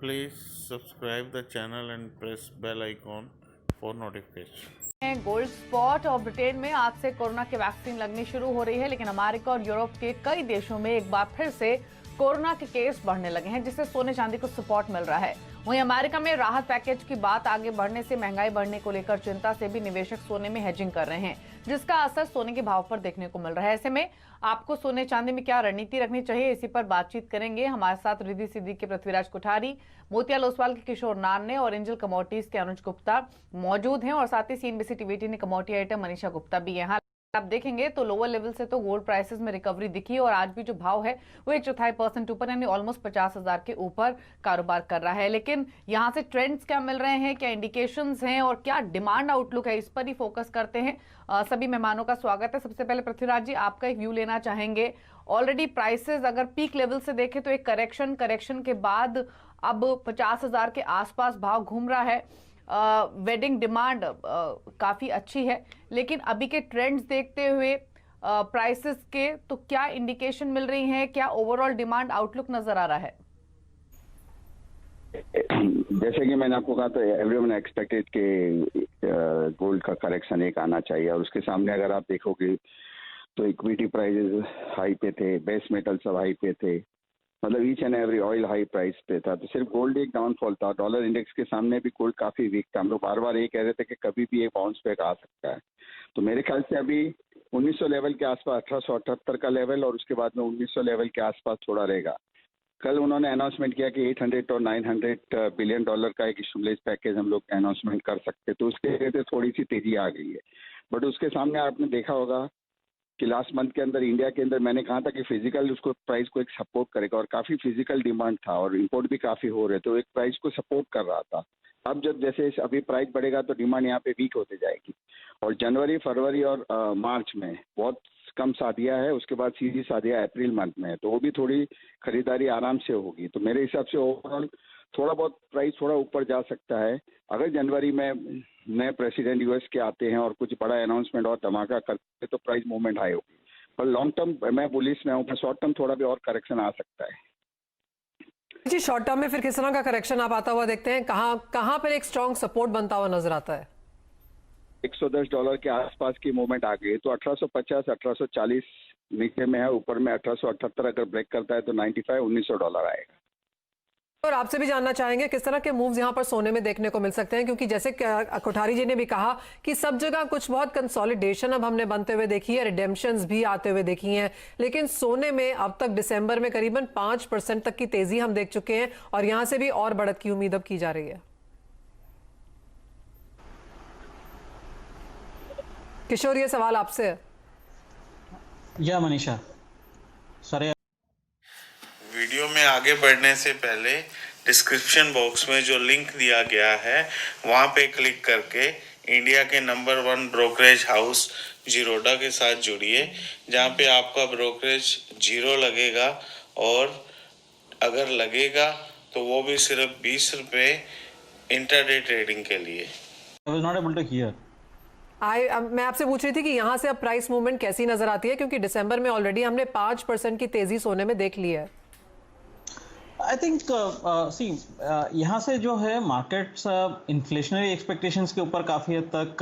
Please subscribe the channel and press bell icon for notification. Gold spot और Britain में आज से corona की वैक्सीन लगनी शुरू हो रही है, लेकिन अमेरिका और यूरोप के कई देशों में एक बार फिर से कोरोना के केस बढ़ने लगे हैं, जिससे सोने चांदी को सपोर्ट मिल रहा है। वहीं अमेरिका में राहत पैकेज की बात आगे बढ़ने से महंगाई बढ़ने को लेकर चिंता से भी निवेशक सोने में हेजिंग कर रहे हैं, जिसका असर सोने के भाव पर देखने को मिल रहा है। ऐसे में आपको सोने चांदी में क्या रणनीति रखनी चाहिए, इसी पर बातचीत करेंगे। हमारे साथ रिद्धि सिद्धि के पृथ्वीराज कोठारी, मोतियाल ओसवाल के किशोर नान्ने और एंजल कमोडिटीज के अनुज गुप्ता मौजूद हैं, और साथ ही CNBC टीवी ने कमोडिटी एडिटर मनीषा गुप्ता भी यहाँ। आप देखेंगे तो लोअर लेवल से तो गोल्ड प्राइसेस में रिकवरी दिखी और आज भी जो भाव है वो 1/4% ऊपर, यानी ऑलमोस्ट 50,000 के ऊपर कारोबार कर रहा है। लेकिन यहाँ से ट्रेंड्स क्या मिल रहे हैं, क्या इंडिकेशंस हैं और क्या डिमांड आउटलुक है, इस पर ही फोकस करते हैं। सभी मेहमानों का स्वागत है। सबसे पहले पृथ्वीराज जी, आपका एक व्यू लेना चाहेंगे। ऑलरेडी प्राइसेस अगर पीक लेवल से देखें तो एक करेक्शन के बाद अब 50,000 के आसपास भाव घूम रहा है। वेडिंग डिमांड काफी अच्छी है, लेकिन अभी के ट्रेंड्स देखते हुए प्राइसेस के तो क्या इंडिकेशन मिल रही हैं, क्या ओवरऑल डिमांड आउटलुक नजर आ रहा है? जैसे कि मैंने आपको कहा, तो एवरीवन एक्सपेक्टेड कि गोल्ड का करेक्शन एक आना चाहिए, और उसके सामने अगर आप देखोगे तो इक्विटी प्राइसेस हाई पे थे, बेस मेटल सब हाई पे थे, मतलब each and every oil high price पे था। तो सिर्फ गोल्ड एक डाउनफॉल था। डॉलर इंडेक्स के सामने भी गोल्ड काफी वीक था। हम लोग बार बार ये कह रहे थे कि कभी भी एक बाउंस बैक आ सकता है। तो मेरे ख्याल से अभी 1900 लेवल के आसपास, 1878 का लेवल, और उसके बाद में 1900 लेवल के आसपास थोड़ा रहेगा। कल उन्होंने अनाउंसमेंट किया कि 800 और 900 बिलियन डॉलर का एक स्टिमुलस पैकेज हम लोग अनाउंसमेंट कर सकते, तो उसके लिए थोड़ी सी तेजी आ गई है। बट उसके सामने आपने देखा होगा कि लास्ट मंथ के अंदर इंडिया के अंदर मैंने कहा था कि फिजिकल उसको प्राइस को एक सपोर्ट करेगा, और काफी फिजिकल डिमांड था और इंपोर्ट भी काफी हो रहे, तो एक प्राइस को सपोर्ट कर रहा था। अब जब जैसे अभी प्राइस बढ़ेगा तो डिमांड यहाँ पे वीक होते जाएगी, और जनवरी, फरवरी और मार्च में बहुत कम शादियां है, उसके बाद सीधी शादियां अप्रैल मंथ में है, तो वो भी थोड़ी खरीदारी आराम से होगी। तो मेरे हिसाब से ओवरऑल थोड़ा बहुत प्राइस थोड़ा ऊपर जा सकता है, अगर जनवरी में नए प्रेसिडेंट यूएस के आते हैं और कुछ बड़ा अनाउंसमेंट और धमाका करते तो प्राइस मूवमेंट हाई होगी। पर लॉन्ग टर्म मैं बुलिश में हूँ, शॉर्ट टर्म थोड़ा भी और करेक्शन आ सकता है। जी, शॉर्ट टर्म में फिर किस तरह का करेक्शन आप आता हुआ देखते हैं? कहां पर एक स्ट्रॉन्ग सपोर्ट बनता हुआ नजर आता है? $110 के आसपास की मूवमेंट आ गई, तो 1850, 1840 नीचे में है, ऊपर में 1878 अगर ब्रेक करता है तो 95, $1900 आएगा। और आपसे भी जानना चाहेंगे किस तरह के मूव्स यहां पर सोने में देखने को मिल सकते हैं, क्योंकि जैसे कोठारी जी ने भी कहा कि सब जगह कुछ बहुत कंसोलिडेशन अब हमने बनते हुए देखी है, रिडेम्पशंस भी आते हुए देखी हैं, लेकिन सोने में अब तक दिसंबर में करीबन 5% तक की तेजी हम देख चुके हैं, और यहां से भी और बढ़त की उम्मीद अब की जा रही है। किशोर, ये सवाल आपसे है। या मनीषा सर, वीडियो में आगे बढ़ने से पहले डिस्क्रिप्शन बॉक्स में जो लिंक दिया गया है वहां पे क्लिक करके इंडिया के नंबर 1 ब्रोकरेज हाउस जीरोडा के साथ जुड़िए, जहां पे आपका ब्रोकरेज 0 लगेगा, और अगर लगेगा तो वो भी सिर्फ 20 रुपये इंटरडे ट्रेडिंग के लिए। I was not able to hear. मैं आपसे पूछ रही थी कि यहाँ से अब प्राइस मूवमेंट कैसी नजर आती है, क्योंकि दिसंबर में ऑलरेडी हमने 5% की तेजी सोने में देख ली है। आई थिंक सी यहाँ से जो है मार्केट्स इन्फ्लेशनरी एक्सपेक्टेशंस के ऊपर काफ़ी हद तक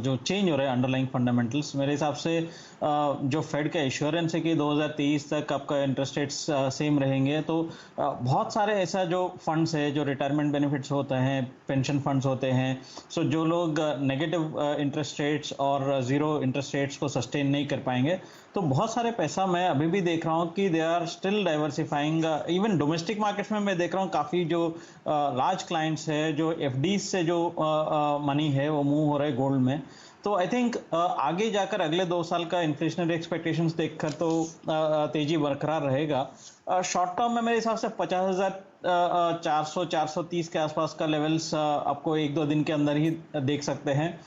जो चेंज हो रहा है अंडरलाइंग फंडामेंटल्स, मेरे हिसाब से जो फेड का एश्योरेंस है कि 2023 तक आपका इंटरेस्ट रेट्स सेम रहेंगे, तो बहुत सारे ऐसा जो फंड्स है, जो रिटायरमेंट बेनिफिट्स होते हैं, पेंशन फंड्स होते हैं, सो जो लोग नेगेटिव इंटरेस्ट रेट्स और ज़ीरो इंटरेस्ट रेट्स को सस्टेन नहीं कर पाएंगे, तो बहुत सारे पैसा मैं अभी भी देख रहा हूँ कि they are still diversifying. Even domestic markets में मैं देख रहा हूँ काफ़ी जो लार्ज क्लाइंट्स है, जो एफडीज से जो मनी है वो मूव हो रहा है गोल्ड में। तो आई थिंक आगे जाकर अगले 2 साल का इन्फ्लेशनरी एक्सपेक्टेशंस देखकर तो तेजी बरकरार रहेगा। शॉर्ट टर्म में मेरे हिसाब से 50,400 430 के आसपास का लेवल्स आपको 1-2 दिन के अंदर ही देख सकते हैं।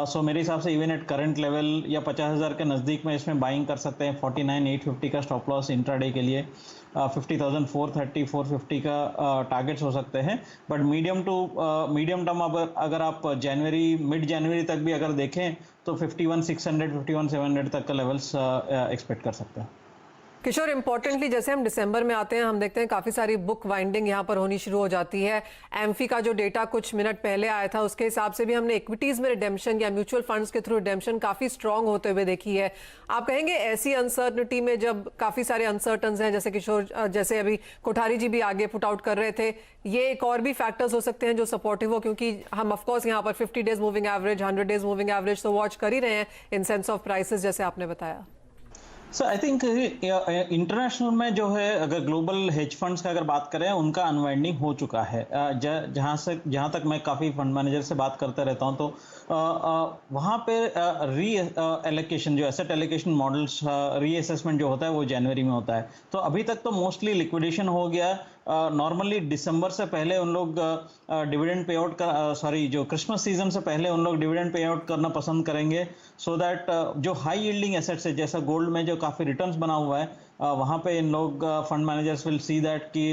सो मेरे हिसाब से इवन एट करंट लेवल या 50,000 के नज़दीक में इसमें बाइंग कर सकते हैं। 49,850 का स्टॉप लॉस इंट्राडे के लिए, 50,430 450 का टारगेट्स हो सकते हैं। बट मीडियम टर्म अगर आप मिड जनवरी तक भी अगर देखें तो 51,600 51,700 तक का लेवल्स एक्सपेक्ट कर सकते हैं। किशोर, इंपॉर्टेंटली जैसे हम दिसंबर में आते हैं, हम देखते हैं काफी सारी बुक वाइंडिंग यहाँ पर होनी शुरू हो जाती है। एम्फी का जो डेटा कुछ मिनट पहले आया था, उसके हिसाब से भी हमने इक्विटीज में रिडेम्पशन या म्यूचुअल फंड्स के थ्रू रिडेम्पशन काफी स्ट्रांग होते हुए देखी है। आप कहेंगे ऐसी अनसर्टनिटी में जब काफी सारे अनसर्टन्स हैं, जैसे किशोर, जैसे अभी कोठारी जी भी आगे पुट आउट कर रहे थे, ये एक और भी फैक्टर्स हो सकते हैं जो सपोर्टिव हो, क्योंकि हम ऑफकोर्स यहाँ पर 50 days moving average, 100 days moving average तो वॉच कर ही रहे हैं इन सेंस ऑफ प्राइसेस, जैसे आपने बताया। सो आई थिंक इंटरनेशनल में जो है, अगर ग्लोबल हेज फंड्स का अगर बात करें, उनका अनवाइंडिंग हो चुका है। जहां तक मैं काफ़ी फंड मैनेजर से बात करते रहता हूं, तो वहां पे री एलोकेशन, जो एसेट एलोकेशन मॉडल्स रीअसेसमेंट जो होता है वो जनवरी में होता है। तो अभी तक तो मोस्टली लिक्विडेशन हो गया। नॉर्मली दिसंबर से पहले उन लोग डिविडेंड पे आउट जो क्रिसमस सीजन से पहले उन लोग डिविडेंड पे आउट करना पसंद करेंगे, सो दैट जो हाई यील्डिंग एसेट्स है, जैसा गोल्ड में जो काफ़ी रिटर्न्स बना हुआ है, वहाँ पे इन लोग fund managers will see that कि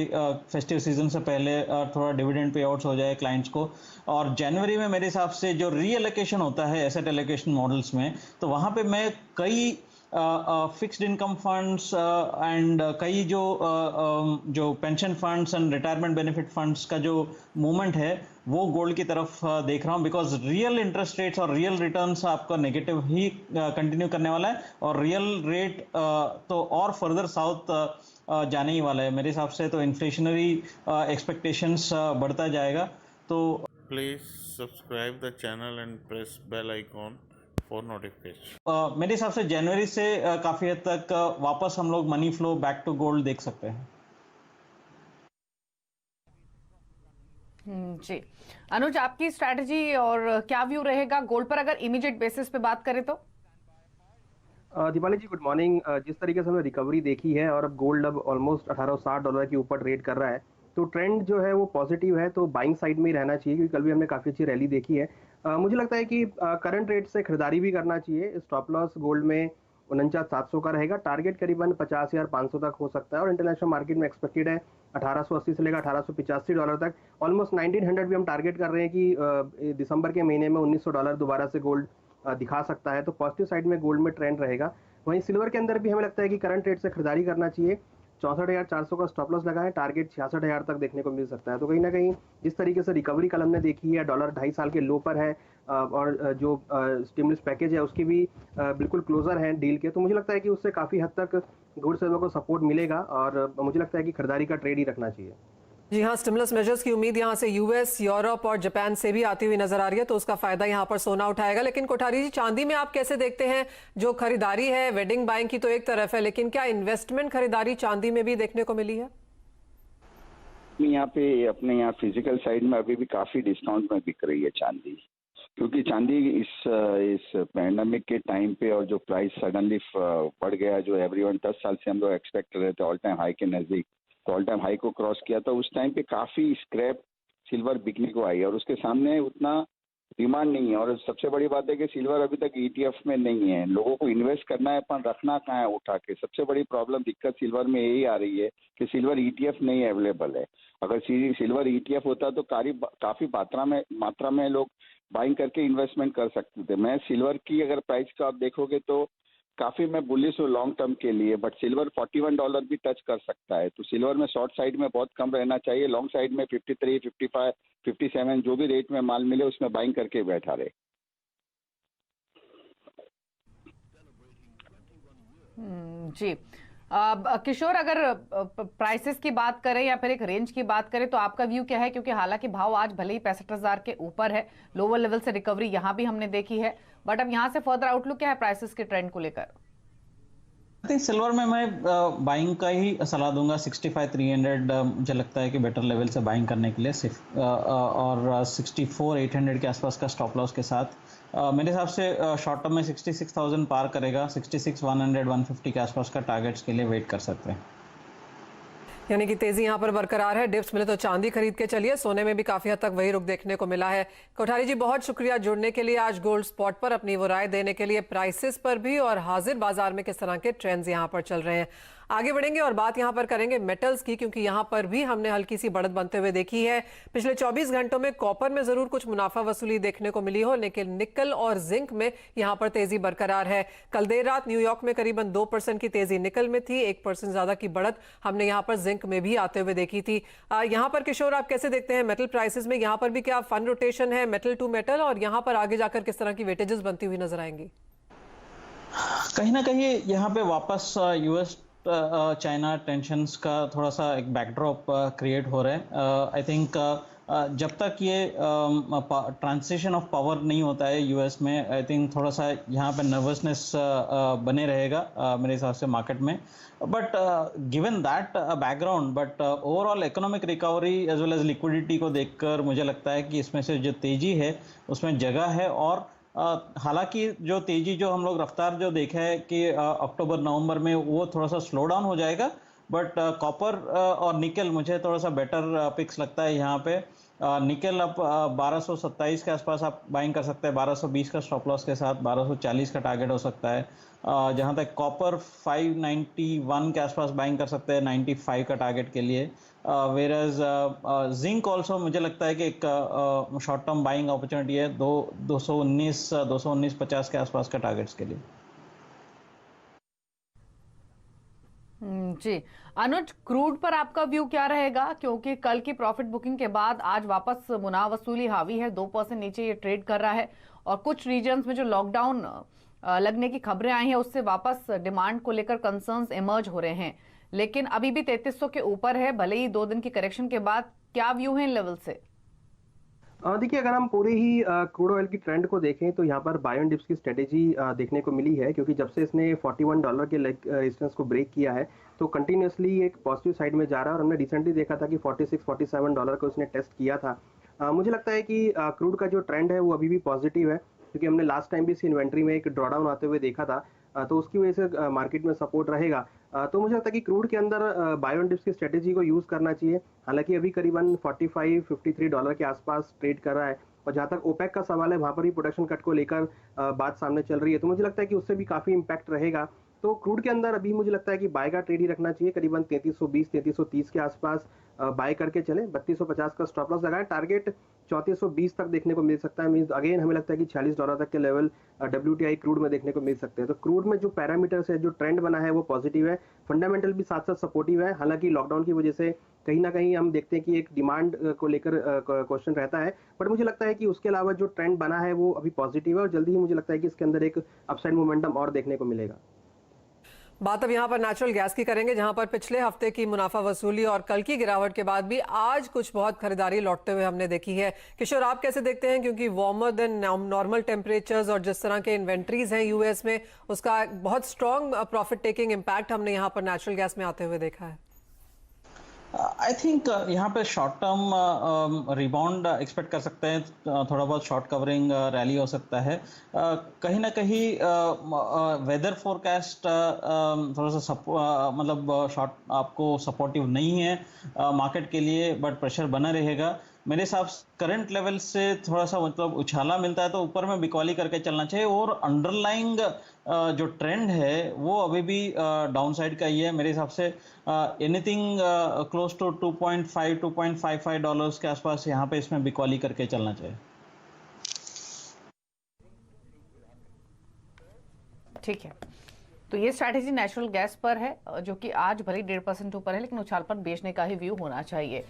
फेस्टिव सीजन से पहले थोड़ा डिविडेंड पे आउट्स हो जाए क्लाइंट्स को। और जनवरी में मेरे हिसाब से जो री एलोकेशन होता है एसेट एलोकेशन मॉडल्स में, तो वहाँ पे मैं कई फिक्स्ड इनकम फंड्स एंड कई जो pension funds and retirement benefit funds का जो मूवमेंट है वो गोल्ड की तरफ देख रहा हूँ, बिकॉज रियल इंटरेस्ट रेट्स और रियल रिटर्न्स आपका नेगेटिव ही कंटिन्यू करने वाला है, और रियल रेट तो और फर्दर साउथ जाने ही वाला है मेरे हिसाब से। तो इन्फ्लेशनरी एक्सपेक्टेशंस बढ़ता जाएगा। तो please subscribe the channel and press bell icon for notification. मेरे हिसाब से जनवरी से काफी हद तक वापस हम लोग money flow back to gold देख सकते हैं। जी अनुज, आपकी स्ट्रैटेजी और क्या व्यू रहेगा गोल्ड पर अगर इमीडिएट बेसिस पे बात करें तो? दीपाली जी, गुड मॉर्निंग। जिस तरीके से हमने रिकवरी देखी है और अब गोल्ड अब ऑलमोस्ट $1860 के ऊपर ट्रेड कर रहा है, तो ट्रेंड जो है वो पॉजिटिव है, तो बाइंग साइड में ही रहना चाहिए, क्योंकि कल भी हमने काफ़ी अच्छी रैली देखी है। मुझे लगता है कि करंट रेट से खरीदारी भी करना चाहिए। स्टॉप लॉस गोल्ड में 49,700 का रहेगा, टारगेट करीबन 50,500 तक हो सकता है, और इंटरनेशनल मार्केट में एक्सपेक्टेड है 1880 से लेकर $1885 तक, ऑलमोस्ट 1900 भी हम टारगेट कर रहे हैं कि दिसंबर के महीने में $1900 दोबारा से गोल्ड दिखा सकता है। तो पॉजिटिव साइड में गोल्ड में ट्रेंड रहेगा। वहीं सिल्वर के अंदर भी हमें लगता है कि करंट रेट से खरीदारी करना चाहिए। 64,400 का स्टॉप लॉस लगा है, टारगेट 66,000 तक देखने को मिल सकता है। तो कहीं ना कहीं जिस तरीके से रिकवरी कल हमने देखी है, डॉलर 2.5 साल के लो पर है, और जो स्टिमुलस पैकेज है उसकी भी बिल्कुल क्लोजर है डील के, तो मुझे लगता है कि उससे काफ़ी हद तक गोल्ड सिल्वर को सपोर्ट मिलेगा, और मुझे लगता है कि खरीदारी का ट्रेड ही रखना चाहिए। जी हाँ, स्टिमुलस मेजर्स की उम्मीद यहाँ से यूएस, यूरोप और जापान से भी आती हुई नजर आ रही है, तो उसका फायदा यहाँ पर सोना उठाएगा। लेकिन कोठारी जी, चांदी में आप कैसे देखते हैं? जो खरीदारी है वेडिंग बाइंग की तो एक तरफ है, लेकिन क्या इन्वेस्टमेंट खरीदारी चांदी में भी देखने को मिली है? यहाँ पे अपने यहाँ फिजिकल साइड में अभी भी काफी डिस्काउंट में बिक रही है चांदी, क्योंकि चांदी इस पैंडेमिक के टाइम पे और जो प्राइस सडनली बढ़ गया, जो एवरीवन 10 साल से हम लोग एक्सपेक्ट कर रहे थे ऑल टाइम हाई के नजदीक, तो ऑल टाइम हाई को क्रॉस किया, तो उस टाइम पे काफी स्क्रैप सिल्वर बिकने को आई, और उसके सामने उतना डिमांड नहीं है। और सबसे बड़ी बात है कि सिल्वर अभी तक ईटीएफ में नहीं है, लोगों को इन्वेस्ट करना है पर रखना कहाँ है उठा के। सबसे बड़ी प्रॉब्लम दिक्कत सिल्वर में यही आ रही है कि सिल्वर ईटीएफ नहीं अवेलेबल है। अगर सिल्वर ईटीएफ होता तो काफी मात्रा में लोग बाइंग करके इन्वेस्टमेंट कर सकते थे। मैं सिल्वर की अगर प्राइस को आप देखोगे तो काफी मैं बुलिश हूँ लॉन्ग टर्म के लिए, बट सिल्वर $41 भी टच कर सकता है, तो सिल्वर में शॉर्ट साइड में बहुत कम रहना चाहिए। लॉन्ग साइड में 53, 55, 57 जो भी रेट में माल मिले उसमें बाइंग करके बैठा रहे। जी किशोर, अगर प्राइसेस की बात करें या फिर एक रेंज की बात करें तो आपका व्यू क्या है? क्योंकि हालांकि भाव आज भले ही 65,000 के ऊपर है, लोअर लेवल से रिकवरी यहां भी हमने देखी है, बट अब यहां से फर्दर आउटलुक क्या है प्राइसेस के ट्रेंड को लेकर? आई थिंक सिल्वर में मैं बाइंग का ही सलाह दूंगा। 65,300 मुझे लगता है कि बेटर लेवल से बाइंग करने के लिए सिर्फ, और 64,800 के आसपास का स्टॉप लॉस के साथ मेरे हिसाब से शॉर्ट टर्म में 66,000 पार करेगा। 66,100, 150 के आसपास का टारगेट्स के लिए वेट कर सकते हैं। यानी कि तेजी यहां पर बरकरार है। डिप्स मिले तो चांदी खरीद के चलिए, सोने में भी काफी हद तक वही रुख देखने को मिला है। कोठारी जी, बहुत शुक्रिया जुड़ने के लिए, आज गोल्ड स्पॉट पर अपनी वो राय देने के लिए, प्राइसेस पर भी और हाजिर बाजार में किस तरह के ट्रेंड्स यहां पर चल रहे हैं। आगे बढ़ेंगे और बात यहाँ पर करेंगे मेटल्स की, क्योंकि यहाँ पर भी हमने हल्की सी बढ़त बनते हुए देखी है। पिछले 24 घंटों में कॉपर में जरूर कुछ मुनाफा वसूली देखने को मिली हो, लेकिन निकल और जिंक में यहाँ पर तेजी बरकरार है। कल देर रात न्यूयॉर्क में करीबन 2% की तेजी निकल में थी, 1% ज्यादा की बढ़त हमने यहाँ पर जिंक में भी आते हुए देखी थी। यहाँ पर किशोर, आप कैसे देखते हैं मेटल प्राइसेस में? यहाँ पर भी क्या फंड रोटेशन है मेटल टू मेटल, और यहाँ पर आगे जाकर किस तरह की वेटेजेस बनती हुई नजर आएंगी? कहीं ना कहीं यहाँ पे वापस यूएस चाइना टेंशन्स का थोड़ा सा एक बैकड्रॉप क्रिएट हो रहा है। आई थिंक जब तक ये ट्रांसिशन ऑफ पावर नहीं होता है यूएस में, आई थिंक थोड़ा सा यहाँ पे नर्वसनेस बने रहेगा मेरे हिसाब से मार्केट में। But given that background, but overall economic recovery as well as liquidity को देखकर मुझे लगता है कि इसमें से जो तेजी है उसमें जगह है। और हालांकि जो तेजी जो हम लोग रफ्तार जो देखा है कि अक्टूबर नवंबर में वो थोड़ा सा स्लो डाउन हो जाएगा, बट कॉपर और निकल मुझे थोड़ा सा बेटर पिक्स लगता है यहाँ पे। निकल अब 1227 के आसपास आप बाइंग कर सकते हैं, 1220 का स्टॉप लॉस के साथ 1240 का टारगेट हो सकता है। जहाँ तक कॉपर 591 के आसपास बाइंग कर सकते हैं 95 का टारगेट के लिए। वेरएज जिंक ऑल्सो मुझे लगता है कि एक शॉर्ट टर्म बाइंग अपॉर्चुनिटी है 219-50 के आसपास का टारगेट्स के लिए। जी अनुज, क्रूड पर आपका व्यू क्या रहेगा? क्योंकि कल की प्रॉफिट बुकिंग के बाद आज वापस मुनाफा वसूली हावी है, 2% नीचे ये ट्रेड कर रहा है, और कुछ रीजन्स में जो लॉकडाउन लगने की खबरें आई हैं उससे वापस डिमांड को लेकर कंसर्न्स इमर्ज हो रहे हैं, लेकिन अभी भी 3300 के ऊपर है, भले ही 2 दिन की करेक्शन के बाद। क्या व्यू है इन लेवल से? देखिए, अगर हम पूरे ही क्रूड ऑयल की ट्रेंड को देखें तो यहाँ पर बाय एंड डिप्स की स्ट्रेटेजी देखने को मिली है, क्योंकि जब से इसने $41 के रेजिस्टेंस को ब्रेक किया है तो कंटिन्यूसली एक पॉजिटिव साइड में जा रहा है। और हमने रिसेंटली देखा था कि $46-47 को इसने टेस्ट किया था। मुझे लगता है कि क्रूड का जो ट्रेंड है वो अभी भी पॉजिटिव है, क्योंकि हमने लास्ट टाइम भी इसकी इन्वेंट्री में एक ड्रॉडाउन आते हुए देखा था, तो उसकी वजह से मार्केट में सपोर्ट रहेगा। तो मुझे लगता है कि क्रूड के अंदर बाय एंड डिप्स की स्ट्रेटेजी को यूज़ करना चाहिए। हालांकि अभी करीबन $45-53 के आसपास ट्रेड कर रहा है, और जहाँ तक ओपेक का सवाल है वहाँ पर भी प्रोडक्शन कट को लेकर बात सामने चल रही है, तो मुझे लगता है कि उससे भी काफ़ी इम्पैक्ट रहेगा। तो क्रूड के अंदर अभी मुझे लगता है कि बाय का ट्रेड ही रखना चाहिए, करीबन 3320-3330 के आसपास बाय करके चले। 3250 का स्टॉप लॉस लगाएं, टारगेट 3420 तक देखने को मिल सकता है। मींस अगेन हमें लगता है कि $46 तक के लेवल WTI क्रूड में देखने को मिल सकते हैं। तो क्रूड में जो पैरामीटर्स है, जो ट्रेंड बना है वो पॉजिटिव है, फंडामेंटल भी साथ साथ सपोर्टिव है। हालांकि लॉकडाउन की वजह से कहीं ना कहीं हम देखते हैं कि एक डिमांड को लेकर क्वेश्चन रहता है, बट मुझे लगता है कि उसके अलावा जो ट्रेंड बना है वो अभी पॉजिटिव है, और जल्दी ही मुझे लगता है कि इसके अंदर एक अपसाइड मोमेंटम और देखने को मिलेगा। बात अब यहाँ पर नेचुरल गैस की करेंगे, जहाँ पर पिछले हफ्ते की मुनाफा वसूली और कल की गिरावट के बाद भी आज कुछ बहुत खरीदारी लौटते हुए हमने देखी है। किशोर, आप कैसे देखते हैं? क्योंकि वार्मर देन नॉर्मल टेम्परेचर्स और जिस तरह के इन्वेंट्रीज हैं यूएस में, उसका बहुत स्ट्रॉन्ग प्रॉफिट टेकिंग इम्पैक्ट हमने यहाँ पर नेचुरल गैस में आते हुए देखा है। आई थिंक यहाँ पे शॉर्ट टर्म रिबाउंड एक्सपेक्ट कर सकते हैं, थोड़ा बहुत शॉर्ट कवरिंग रैली हो सकता है। कहीं ना कहीं वेदर फोरकास्ट थोड़ा सा मतलब शॉर्ट आपको सपोर्टिव नहीं है मार्केट के लिए, बट प्रेशर बना रहेगा। मेरे हिसाब से करंट लेवल से थोड़ा सा मतलब उछाला मिलता है तो ऊपर में बिकॉली करके चलना चाहिए, और अंडरलाइंग जो ट्रेंड है वो अभी भी डाउनसाइड का ही है मेरे हिसाब से। एनीथिंग क्लोज टू $2.55 के आसपास यहाँ पे इसमें बिकॉली करके चलना चाहिए। ठीक है, तो ये स्ट्रैटेजी नेचुरल गैस पर है, जो कि आज भले 1.5% ऊपर है, लेकिन उछाल पर बेचने का ही व्यू होना चाहिए।